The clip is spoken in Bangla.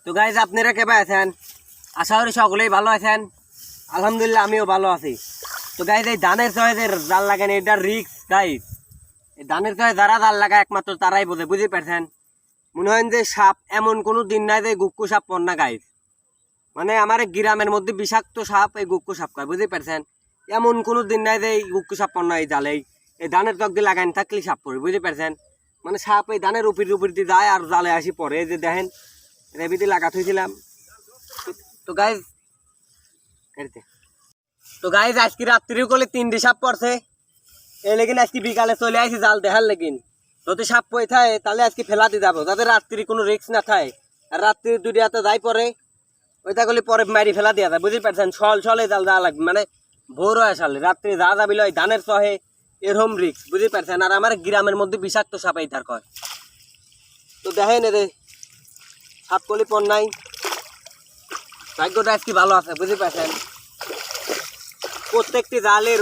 তো গাইজ আপনারা কেমন আছেন? আশা করি সকলেই ভালো আছেন। আলহামদুলিল্লাহ আমিও ভালো আছি। তো গাইজ এই ধানের চয়ে যে জাল লাগান এটা রিক্স গাইজ। এই ধানের চয়ে যারা জাল লাগায় একমাত্র তারাই বোঝে, বুঝতে পারছেন? মনে হয় যে সাপ এমন কোনো দিন নাই যে গুক্কু সাপ পড় না গাইজ। মানে আমার গ্রামের মধ্যে বিষাক্ত সাপ এই গুক্কু সাপ কয়, বুঝতে পারছেন? এমন কোনো দিন নাই যে এই গুক্কু সাপ পড় না এই জালে। এই ধানের টক দিয়ে লাগাইন থাকলে সাপ পড়ে, বুঝতে পারছেন? মানে সাপ এই ধানের উপর দিয়ে যায় আর জালে আসি পড়ে। এই যে দেখেন রেবিতে লাগা থইছিলাম। তো গাইজ আজকে রাত্রিও করলে 3টি সাপ পড়ছে। এই লেগিন আজকে বিকালে চলে আসি জাল দেখার লেগিন। যদি সাপ পড়ে থাকে তাহলে আজকে ফেলাতে যাবো, যাতে রাত্রি কোনো রিস্ক না থাকে। আর রাত্রি 2টা যাই পরে ওইটা করলে পরে মারি ফেলা দেওয়া যায়, বুঝতে পারছেন? সলে জাল দেওয়া লাগবে, মানে ভোর হয়ে সালে রাত্রি যা যাবিল ওই ধানের সহে এরকম রিক্স, বুঝতে পারছেন? আর আমার গ্রামের মধ্যে বিষাক্ত সাপ এই তার কয়। তো দেখেন রে সাপ কলি পর নাই, ভাগ্যটা আজকে ভালো আছে, বুঝতে পারছেন? প্রত্যেকটি জালের